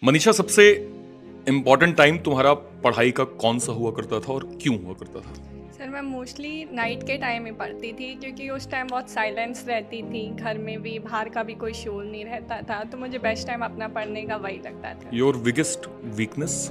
मनीषा, सबसे important time तुम्हारा पढ़ाई का कौन सा हुआ करता था और क्यों हुआ करता था? सर मैं मोस्टली नाइट के टाइम में पढ़ती थी क्योंकि उस टाइम बहुत साइलेंस रहती थी, घर में भी बाहर का भी कोई शोर नहीं रहता था, तो मुझे बेस्ट टाइम अपना पढ़ने का वही लगता था। Your biggest weakness?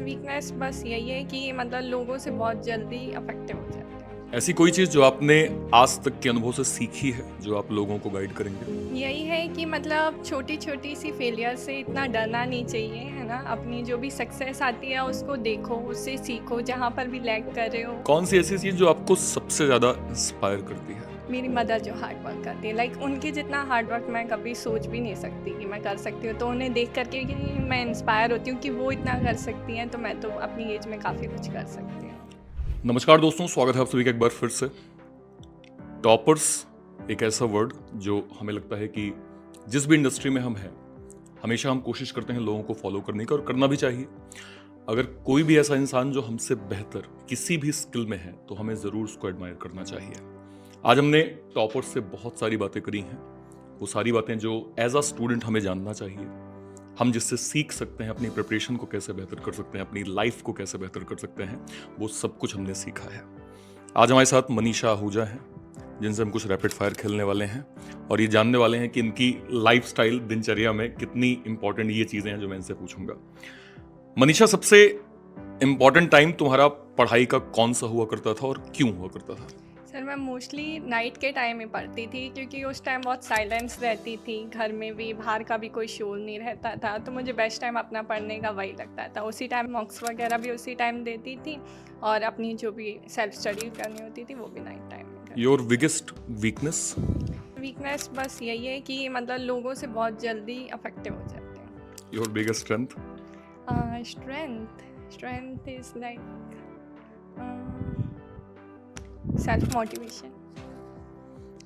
वीकनेस बस यही है कि मतलब लोगों से बहुत जल्दी अफेक्टिव हो जाते हैं। ऐसी कोई चीज जो आपने आज तक के अनुभव से सीखी है जो आप लोगों को गाइड करेंगे? यही है कि मतलब छोटी छोटी सी फेलियर से इतना डरना नहीं चाहिए, है ना। अपनी जो भी सक्सेस आती है उसको देखो, उससे सीखो, जहाँ पर भी लैग कर रहे हो। कौन सी ऐसी चीज जो आपको सबसे ज्यादा इंस्पायर करती है? मेरी मदर जो हार्ड वर्क करती है, लाइक उनके जितना हार्ड वर्क मैं कभी सोच भी नहीं सकती कि मैं कर सकती हूँ, तो उन्हें देख करके कि मैं इंस्पायर होती हूँ कि वो इतना कर सकती हैं, तो मैं तो अपनी एज में काफ़ी कुछ कर सकती हूँ। नमस्कार दोस्तों, स्वागत है आप सभी का एक बार फिर से। टॉपर्स एक ऐसा वर्ड जो हमें लगता है कि जिस भी इंडस्ट्री में हम हैं, हमेशा हम कोशिश करते हैं लोगों को फॉलो करने की, और करना भी चाहिए। अगर कोई भी ऐसा इंसान जो हमसे बेहतर किसी भी स्किल में है तो हमें ज़रूर उसको एडमायर करना चाहिए। आज हमने टॉपर्स से बहुत सारी बातें करी हैं, वो सारी बातें जो एज अ स्टूडेंट हमें जानना चाहिए, हम जिससे सीख सकते हैं, अपनी प्रिपरेशन को कैसे बेहतर कर सकते हैं, अपनी लाइफ को कैसे बेहतर कर सकते हैं, वो सब कुछ हमने सीखा है। आज हमारे साथ मनीषा आहूजा हैं, जिनसे हम कुछ रैपिड फायर खेलने वाले हैं और ये जानने वाले हैं कि इनकी लाइफस्टाइल, दिनचर्या में कितनी इंपॉर्टेंट ये चीज़ें हैं जो मैं इनसे पूछूंगा। मनीषा, सबसे इम्पोर्टेंट टाइम तुम्हारा पढ़ाई का कौन सा हुआ करता था और क्यों हुआ करता था? सर मैं मोस्टली नाइट के टाइम में पढ़ती थी क्योंकि उस टाइम बहुत साइलेंस रहती थी, घर में भी बाहर का भी कोई शोर नहीं रहता था, तो मुझे बेस्ट टाइम अपना पढ़ने का वही लगता था। उसी टाइम मॉक्स वगैरह भी उसी टाइम देती थी और अपनी जो भी सेल्फ स्टडी करनी होती थी वो भी नाइट टाइम में करती योर बिगेस्ट वीकनेस? थी। वीकनेस बस यही है कि मतलब लोगों से बहुत जल्दी अफेक्टिव हो जाते हैं। Your biggest strength? Strength is like self motivation.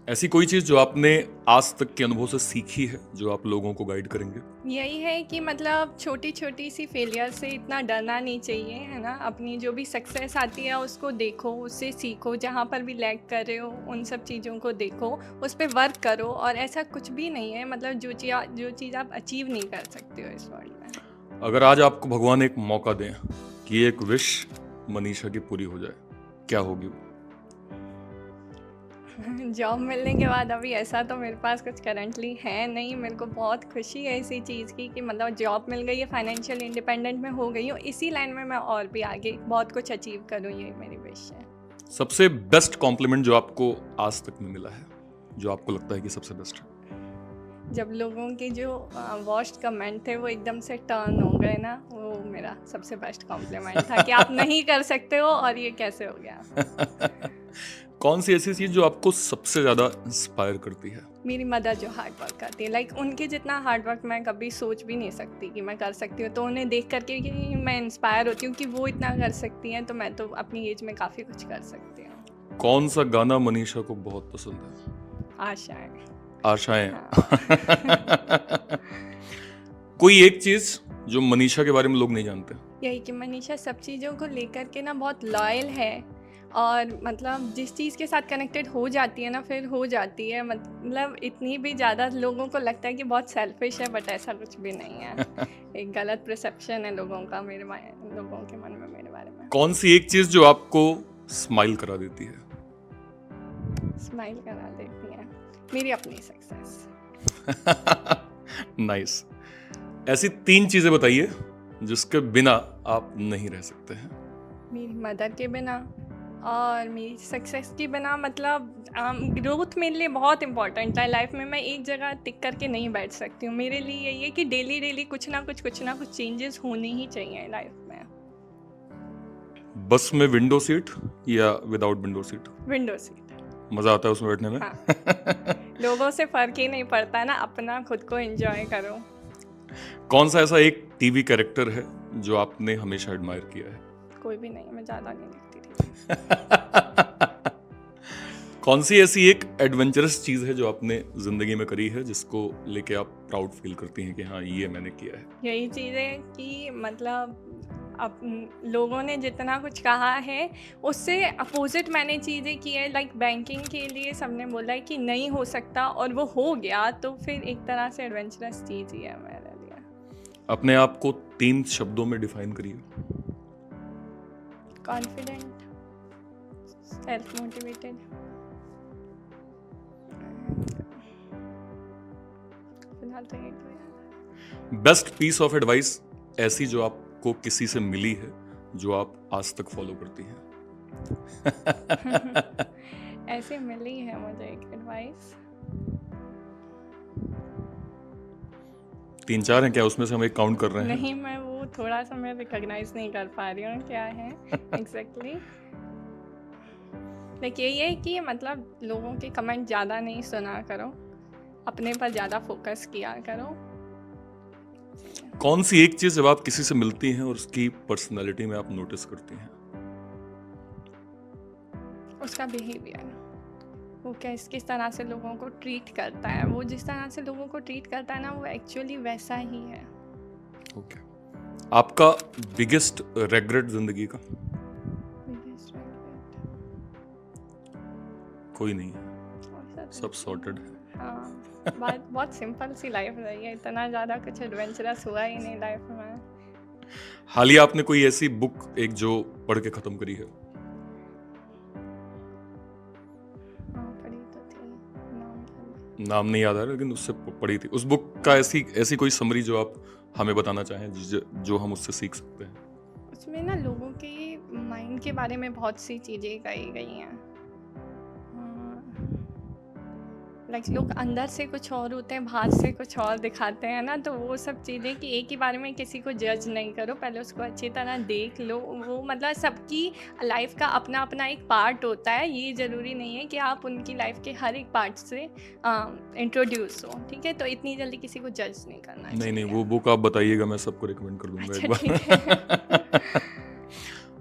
ऐसी कोई चीज जो आपने आज तक के अनुभव से सीखी है जो आप लोगों को गाइड करेंगे? यही है कि मतलब छोटी छोटी सी फेलियर से इतना डरना नहीं चाहिए, है ना। अपनी जो भी सक्सेस आती है उसको देखो, उससे सीखो, जहाँ पर भी लैग कर रहे हो उन सब चीज़ों को देखो, उस पर वर्क करो। और ऐसा कुछ भी नहीं है मतलब जो चीज़ आप अचीव नहीं कर सकते हो इस वर्ल्ड में। अगर आज आपको भगवान एक मौका दें कि एक विश मनीषा की पूरी हो जाए, क्या होगी वो? जॉब मिलने के बाद अभी ऐसा तो मेरे पास कुछ करंटली है नहीं। मेरे को बहुत खुशी है इसी चीज़ की कि मतलब जॉब मिल गई है, फाइनेंशियल इंडिपेंडेंट में हो गई हूँ, इसी लाइन में मैं और भी आगे बहुत कुछ अचीव करूँ, ये मेरी विश है। सबसे बेस्ट कॉम्प्लीमेंट जो आपको आज तक में मिला है, जो आपको लगता है कि सबसे बेस्ट है? जब लोगों के जो वर्स्ट कमेंट थे वो एकदम से टर्न हो गए ना, वो मेरा सबसे बेस्ट कॉम्प्लीमेंट था कि आप नहीं कर सकते हो और ये कैसे हो गया। कौन सी ऐसी चीज जो आपको सबसे ज्यादा इंस्पायर करती है? मेरी मदर जो हार्ड वर्क करती है, लाइक उनके जितना हार्ड वर्क मैं कभी सोच भी नहीं सकती कि मैं कर सकती हूँ, तो उन्हें देख करके कि मैं इंस्पायर होती हूँ कि वो इतना कर सकती हैं, तो मैं तो अपनी एज में काफ़ी कुछ कर सकती हूँ। कौन सा गाना मनीषा को बहुत पसंद है? आशा है। आशाएं। हाँ। कोई एक चीज जो मनीषा के बारे में लोग नहीं जानते? यही कि मनीषा सब चीज़ों को लेकर के ना बहुत लॉयल है, और मतलब जिस चीज़ के साथ कनेक्टेड हो जाती है ना फिर हो जाती है। मतलब इतनी भी ज़्यादा लोगों को लगता है कि बहुत सेल्फिश है, बट ऐसा कुछ भी नहीं है। एक गलत परसेप्शन है लोगों का लोगों के मन में मेरे बारे में। कौन सी एक चीज जो आपको स्माइल करा देती है? स्माइल करा देती है मेरी अपनी सक्सेस। नाइस। ऐसी 3 चीजें बताइए जिसके बिना आप नहीं रह सकते हैं। मेरी मदर के बिना और मेरी सक्सेस के बिना, मतलब ग्रोथ मेरे लिए बहुत इंपॉर्टेंट है लाइफ में। मैं एक जगह टिक करके नहीं बैठ सकती हूँ। मेरे लिए यही है कि डेली डेली कुछ ना कुछ चेंजेस होने ही चाहिए लाइफ में। बस में विंडो सीट या without window seat? Window seat. मजा आता है उसमें बैठने में? हाँ। लोगों से फ़र्क ही नहीं पड़ता ना, अपना खुद को एंजॉय करो। कौन सा ऐसा एक टीवी कैरेक्टर है जो आपने हमेशा एडमायर किया है? कोई भी नहीं, मैं ज़्यादा नहीं देखती थी। कौन सी ऐसी एक एडवेंचरस चीज है जो आपने जिंदगी में करी है जिसको लेके आप प्राउड फील करती हैं कि हाँ, ये मैंने किया है? यही चीज़ है कि मतलब अब लोगों ने जितना कुछ कहा है उससे अपोजिट मैंने चीज़ें की है। लाइक बैंकिंग के लिए सबने बोला है कि नहीं हो सकता और वो हो गया, तो फिर एक तरह से एडवेंचरस चीज़ ही है मेरे लिए। अपने आप को 3 शब्दों में डिफाइन करिए। कॉन्फिडेंट, सेल्फ मोटिवेटेड, फिलहाल तो यही तो याद बेस्ट पीस ऑफ एडवाइस ऐसी जो आपको किसी से मिली है, जो आप आज तक फॉलो करती हैं। है। ऐसे मिली है मुझे एक एडवाइस। 3-4 हैं क्या? उसमें से हम एक काउंट कर रहे हैं। नहीं, मैं वो थोड़ा सा मैं रिकॉग्नाइज नहीं कर पा रही हूँ क्या है एग्जैक्टली। लाइक यही है कि मतलब लोगों के कमेंट ज़्यादा नहीं सुना करो, अपने पर ज़्यादा फोकस किया करो। कौन सी एक चीज जब आप किसी से मिलती हैं और उसकी पर्सनालिटी में आप नोटिस करती हैं? उसका बिहेवियर, वो किस तरह से लोगों को ट्रीट करता है। वो जिस तरह से लोगों को ट्रीट करता है ना, वो एक्चुअली वैसा ही है। ओके। आपका बिगेस्ट रेग्रेट जिंदगी का? Biggest regret, कोई नहीं है, और सब सॉर्टेड है। हाँ, बात बहुत सिंपल सी लाइफ रही है, इतना ज़्यादा कुछ एडवेंचरस हुआ ही नहीं लाइफ में। हालिया आपने कोई ऐसी बुक एक जो पढ़ के खत्म करी है? हाँ, पढ़ी तो थी, नाम याद नाम नहीं याद आ रहा, लेकिन उससे पढ़ी थी। उस बुक का ऐसी कोई समरी जो आप हमें बताना चाहें, जो हम उससे सीख सकते हैं? उसमें ना लोगों के माइंड के बारे में बहुत सी चीज़ें कही गई हैं। लाइक लोग अंदर से कुछ और होते हैं, बाहर से कुछ और दिखाते हैं ना, तो वो सब चीज़ें कि एक ही बारे में किसी को जज नहीं करो, पहले उसको अच्छी तरह देख लो। वो मतलब सबकी लाइफ का अपना अपना एक पार्ट होता है, ये ज़रूरी नहीं है कि आप उनकी लाइफ के हर एक पार्ट से इंट्रोड्यूस हो, ठीक है? तो इतनी जल्दी किसी को जज नहीं करना नहीं चाहिए। वो बुक आप बताइएगा, मैं सबको रिकमेंड कर दूंगा एक अच्छा, ठीक बार। है।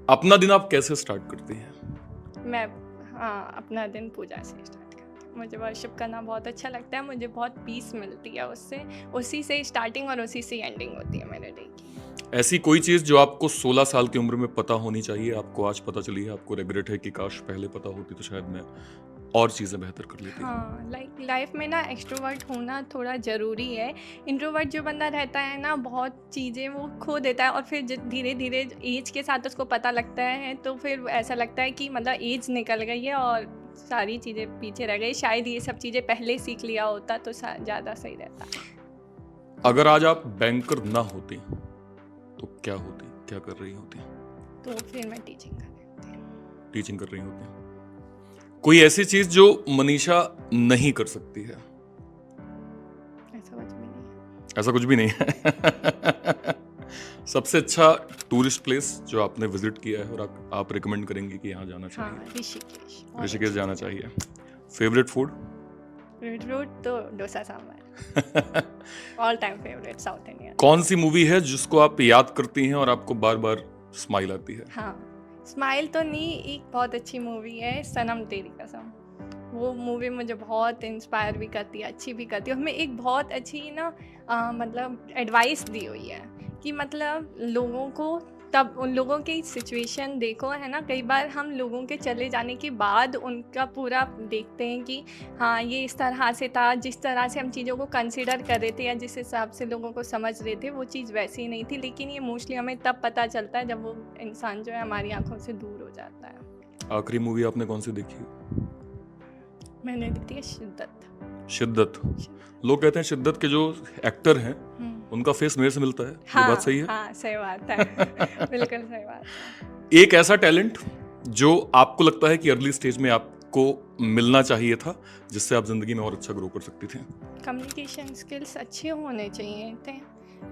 अपना दिन आप कैसे स्टार्ट करती हैं? मैं अपना दिन पूजा से स्टार्ट करती हूँ। मुझे वर्शिप करना बहुत अच्छा लगता है, मुझे बहुत पीस मिलती है उससे। उसी से स्टार्टिंग और उसी से एंडिंग होती है मेरे डे की। ऐसी कोई चीज जो आपको 16 साल की उम्र में पता होनी चाहिए, आपको आज पता चली है, आपको रिग्रेट है कि काश पहले पता होती तो शायद मैं और चीजें बेहतर कर लेती। हाँ, लाइक लाइफ में ना एक्सट्रोवर्ट होना थोड़ा ज़रूरी है। इंट्रोवर्ट जो बंदा रहता है ना, बहुत चीज़ें वो खो देता है, और फिर धीरे धीरे एज के साथ उसको पता लगता है, तो फिर ऐसा लगता है कि मतलब एज निकल गई है और सारी चीज़ें पीछे रह गई। शायद ये सब चीज़ें पहले सीख लिया होता तो ज़्यादा सही रहता। अगर आज आप बैंकर ना होती तो क्या होती, क्या कर रही होती? तो फिर मैं टीचिंग कर रही थी। टीचिंग कर रही होती। कोई ऐसी चीज जो मनीषा नहीं कर सकती है? ऐसा कुछ भी नहीं है। ऐसा कुछ भी नहीं है। सबसे अच्छा टूरिस्ट प्लेस जो आपने विजिट किया है और आप रिकमेंड करेंगे कि यहाँ जाना चाहिए? हाँ, ऋषिकेश। ऋषिकेश जाना चाहिए। Favourite food? फेवरेट तो dosa sambar, all time favourite south Indian. कौन सी मूवी है जिसको आप याद करती हैं और आपको बार बार स्माइल आती है? हाँ, स्माइल तो नहीं, एक बहुत अच्छी मूवी है सनम तेरी कसम। वो मूवी मुझे बहुत इंस्पायर भी करती है, अच्छी भी करती है। उसमें एक बहुत अच्छी ना मतलब एडवाइस दी हुई है कि मतलब लोगों को तब उन लोगों की सिचुएशन देखो, है ना। कई बार हम लोगों के चले जाने के बाद उनका पूरा देखते हैं कि हाँ, ये इस तरह से था, जिस तरह से हम चीज़ों को कंसिडर कर रहे थे या जिस हिसाब से लोगों को समझ रहे थे, वो चीज़ वैसी ही नहीं थी। लेकिन ये मोस्टली हमें तब पता चलता है जब वो इंसान जो है हमारी आंखों से दूर हो जाता है। आखिरी मूवी आपने कौन सी देखी? मैंने देखी है शिद्दत। शिद्दत। लोग कहते हैं शिद्दत के जो एक्टर हैं उनका फेस मेरे से मिलता है। हाँ, ये बात सही है? हाँ, सही बात है। बिल्कुल सही बात है। एक ऐसा टैलेंट जो आपको लगता है कि अर्ली स्टेज में आपको मिलना चाहिए था, जिससे आप जिंदगी में और अच्छा ग्रो कर सकती थी? कम्युनिकेशन स्किल्स अच्छे होने चाहिए थे।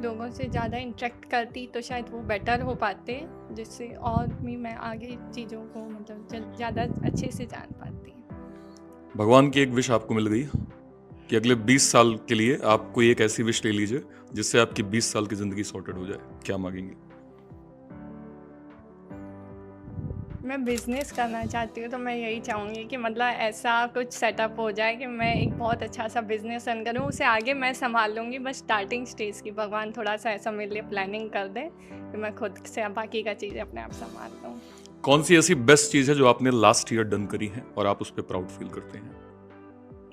लोगों से ज़्यादा इंटरेक्ट करती तो शायद वो बेटर हो पाते, जिससे और भी मैं आगे चीज़ों को मतलब ज़्यादा अच्छे से जान पाती। भगवान की एक विश आपको मिल गई कि अगले 20 साल के लिए आप कोई एक ऐसी विश ले लीजिए जिससे आपकी 20 साल की जिंदगी सॉर्टेड हो जाए, क्या मांगेंगे? मैं बिज़नेस करना चाहती हूँ, तो मैं यही चाहूँगी कि मतलब ऐसा कुछ सेटअप हो जाए कि मैं एक बहुत अच्छा सा बिज़नेस रन करूँ। उसे आगे मैं संभाल लूँगी, बस स्टार्टिंग स्टेज की भगवान थोड़ा सा ऐसा मेरे लिए प्लानिंग कर दे कि मैं खुद से बाकी का चीज़ें अपने आप संभाल लूँ। कौन सी ऐसी बेस्ट चीज़ है जो आपने लास्ट ईयर डन करी है और आप उस पर प्राउड फील करते हैं?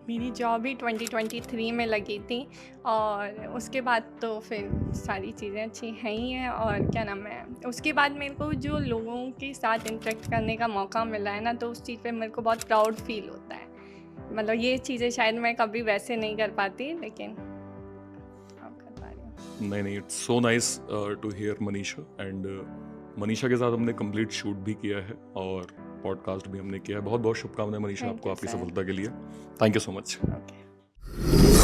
मेरी जॉब ही 2023 में लगी थी और उसके बाद तो फिर सारी चीज़ें अच्छी हैं ही हैं। और क्या नाम है, उसके बाद मेरे को जो लोगों के साथ इंटरेक्ट करने का मौका मिला है ना, तो उस चीज़ पे मेरे को बहुत प्राउड फील होता है। मतलब ये चीज़ें शायद मैं कभी वैसे नहीं कर पाती, लेकिन अब कर पा रही हूँ। नहीं नहीं, it's so nice to hear Manisha. And Manisha के साथ हमने कंप्लीट शूट भी किया है और पॉडकास्ट भी हमने किया है। बहुत बहुत शुभकामनाएं मनीषा थैंक आपको यू आपकी सर। सफलता के लिए। Thank you so much. Okay.